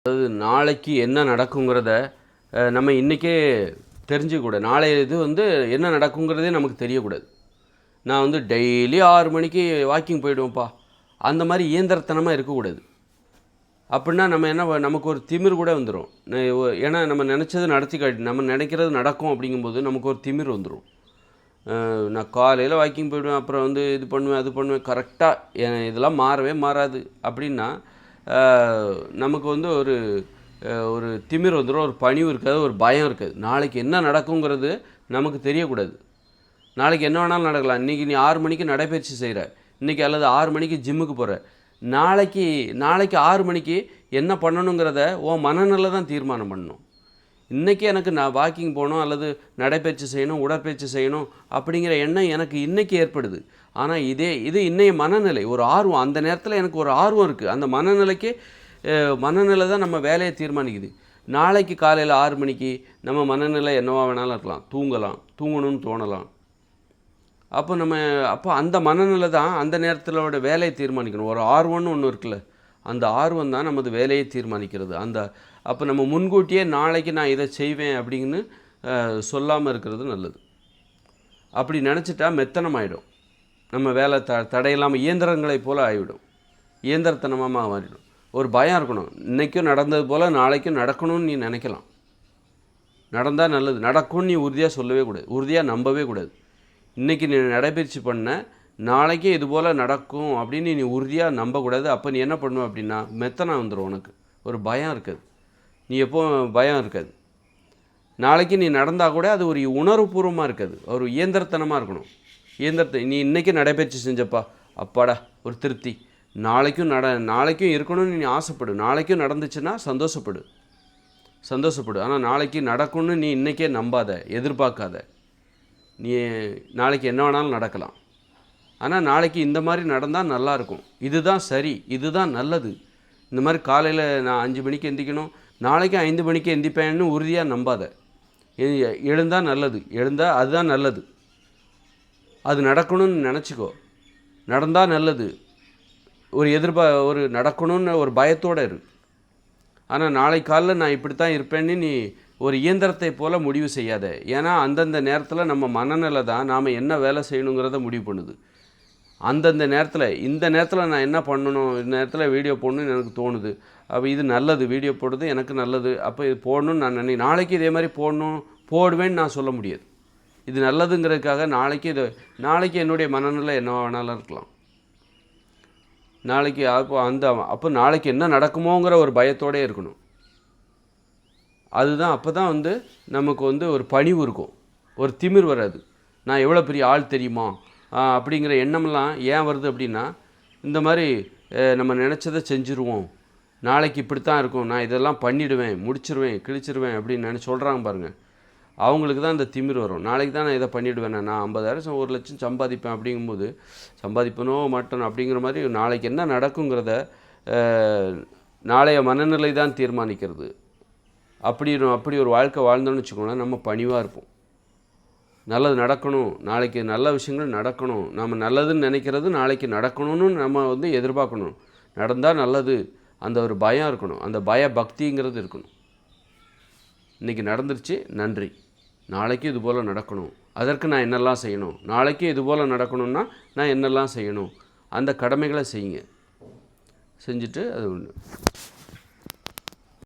அதாவது நாளைக்கு என்ன நடக்குங்கிறத நம்ம இன்றைக்கே தெரிஞ்சுக்கூடாது. நாளைய இது என்ன நடக்குங்கிறதே நமக்கு தெரியக்கூடாது. நான் டெய்லி 6 மணிக்கு வாக்கிங் போயிடுவேன்ப்பா, அந்த மாதிரி இயந்திரத்தனமாக இருக்கக்கூடாது. அப்படின்னா நமக்கு ஒரு திமிர் கூட வந்துடும். ஏன்னா நம்ம நினச்சது நம்ம நினைக்கிறது நடக்கும் அப்படிங்கும்போது நமக்கு ஒரு திமிர் வந்துடும். நான் காலையில் வாக்கிங் போயிடுவேன், அப்புறம் இது பண்ணுவேன் அது பண்ணுவேன், கரெக்டாக இதெல்லாம் மாறவே மாறாது அப்படின்னா நமக்கு ஒரு ஒரு திமிர் வந்துடும், ஒரு பணிவு இருக்காது, ஒரு பயம் இருக்காது. நாளைக்கு என்ன நடக்குங்கிறது நமக்கு தெரியக்கூடாது. நாளைக்கு என்ன வேணாலும் நடக்கலாம். இன்றைக்கி நீ 6 மணிக்கு நடைபயிற்சி செய்கிற, இன்றைக்கி அல்லது 6 மணிக்கு ஜிம்முக்கு போகிற, நாளைக்கு 6 மணிக்கு என்ன பண்ணணுங்கிறத உன் மனநிலை தான் தீர்மானம் பண்ணணும். இன்றைக்கி எனக்கு நான் வாக்கிங் போகணும் அல்லது நடைப்பயிற்சி செய்யணும், உடற்பயிற்சி செய்யணும் அப்படிங்கிற எண்ணம் எனக்கு இன்றைக்கி ஏற்படுது. ஆனால் இது இன்றைய மனநிலை, ஒரு ஆர்வம். அந்த நேரத்தில் எனக்கு ஒரு ஆர்வம் இருக்குது. அந்த மனநிலை தான் நம்ம வேலையை தீர்மானிக்குது. நாளைக்கு காலையில் 6 மணிக்கு நம்ம மனநிலை என்னவா வேணாலும் இருக்கலாம். தூங்கணும்னு தோணலாம். அப்போ அந்த மனநிலை தான் அந்த நேரத்திலோட வேலையை தீர்மானிக்கணும். ஒரு ஆர்வம்னு ஒன்று இருக்குல்ல, அந்த ஆர்வம் தான் நமது வேலையை தீர்மானிக்கிறது. அப்போ நம்ம முன்கூட்டியே நாளைக்கு நான் இதை செய்வேன் அப்படின்னு சொல்லாமல் இருக்கிறது நல்லது. அப்படி நினச்சிட்டா மெத்தனமாயிடும். நம்ம வேலை தடையில்லாமல் இயந்திரங்களைப் போல் ஆகிவிடும், இயந்திரத்தனமாக மாறிடும். ஒரு பயம் இருக்கணும். இன்றைக்கும் நடந்தது போல் நாளைக்கும் நடக்கணும்னு நீ நினைக்கலாம். நடந்தால் நல்லது, நடக்கும்னு நீ உறுதியாக சொல்லவே கூடாது, உறுதியாக நம்பவே கூடாது. இன்றைக்கி நீ நடைபயிற்சி பண்ண, நாளைக்கே இது போல் நடக்கும் அப்படின்னு நீ உறுதியாக நம்பக்கூடாது. அப்போ நீ என்ன பண்ணுவ அப்படின்னா மெத்தனம் வந்துடும். உனக்கு ஒரு பயம் இருக்காது, நீ எப்போ பயம் இருக்காது. நாளைக்கு நீ நடந்தால் கூட அது ஒரு உணர்வுபூர்வமாக இருக்காது, ஒரு இயந்திரத்தனமாக இருக்கணும். நீ இன்றைக்கி நடைபயிற்சி செஞ்சப்பா, அப்பாடா ஒரு திருப்தி, நாளைக்கும் இருக்கணும்னு நீ ஆசைப்படு. நாளைக்கும் நடந்துச்சுன்னா சந்தோஷப்படு. ஆனால் நாளைக்கு நடக்கும்னு நீ இன்றைக்கே நம்பாத, எதிர்பார்க்காத. நீ நாளைக்கு என்ன வேணாலும் நடக்கலாம். ஆனால் நாளைக்கு இந்த மாதிரி நடந்தால் நல்லாயிருக்கும், இதுதான் சரி, இதுதான் நல்லது. இந்த மாதிரி காலையில் நான் 5 மணிக்கு எந்திக்கணும், நாளைக்கு 5 மணிக்கு எந்திப்பேன்னு உறுதியாக நம்பாத. எழுந்தால் நல்லது, அதுதான் நல்லது, அது நடக்கணும்னு நினச்சிக்கோ. நடந்தால் நல்லது, ஒரு நடக்கணும்னு ஒரு பயத்தோடு இரு. ஆனால் நாளை காலையில் நான் இப்படி தான் இருப்பேன்னு நீ ஒரு இயந்திரத்தை போல் முடிவு செய்யாத. ஏன்னா அந்தந்த நேரத்தில் நம்ம மனநிலை தான் நாம் என்ன வேலை செய்யணுங்கிறத முடிவு பண்ணுது. அந்தந்த நேரத்தில், இந்த நேரத்தில் நான் என்ன பண்ணணும், இந்த நேரத்தில் வீடியோ போடணும்னு எனக்கு தோணுது, அப்போ இது நல்லது, வீடியோ போடுறது எனக்கு நல்லது, அப்போ இது போடணும்னு நான் நாளைக்கு இதே மாதிரி போடுவேன்னு நான் சொல்ல முடியாது. இது நல்லதுங்கிறதுக்காக நாளைக்கு என்னுடைய மனநிலை என்ன வேணாலும் இருக்கலாம். நாளைக்கு அப்போ நாளைக்கு என்ன நடக்குமோங்கிற ஒரு பயத்தோடே இருக்கணும். அதுதான் அப்போ தான் நமக்கு ஒரு பணிவு இருக்கும், ஒரு திமிர் வராது. நான் எவ்வளோ பெரிய ஆள் தெரியுமா அப்படிங்கிற எண்ணமெல்லாம் ஏன் வருது அப்படின்னா, இந்த மாதிரி நம்ம நினச்சதை செஞ்சுருவோம், நாளைக்கு இப்படித்தான் இருக்கும், நான் இதெல்லாம் பண்ணிவிடுவேன், முடிச்சிருவேன், கிழிச்சிருவேன் அப்படின்னு சொல்கிறாங்க பாருங்கள். அவங்களுக்கு தான் இந்த திமிர் வரும். நாளைக்கு தான் நான் இதை பண்ணிவிடுவேன், நான் 50,000 1 லட்சம் சம்பாதிப்பேன் அப்படிங்கும்போது, சம்பாதிப்பனோ மாட்டேன் அப்படிங்கிற மாதிரி நாளைக்கு என்ன நடக்குங்கிறத நாளைய மனநிலை தான் தீர்மானிக்கிறது. அப்படி ஒரு வாழ்க்கை வாழ்ந்தோன்னு வச்சுக்கோங்களேன், நம்ம பணிவாக இருப்போம். நல்லது நடக்கணும், நாளைக்கு நல்ல விஷயங்கள் நடக்கணும், நம்ம நல்லதுன்னு நினைக்கிறது நாளைக்கு நடக்கணும்னு நம்ம எதிர்பார்க்கணும். நடந்தால் நல்லது, அந்த ஒரு பயம் இருக்கணும், அந்த பக்திங்கிறது இருக்கணும். இன்றைக்கி நடந்துருச்சு, நன்றி, நாளைக்கு இது போல் நடக்கணும், அதற்கு நான் என்னெல்லாம் செய்யணும், நாளைக்கு இது போல் நடக்கணும்னா நான் என்னெல்லாம் செய்யணும், அந்த கடமைகளை செய்யுங்க. செஞ்சுட்டு அது ஒன்று.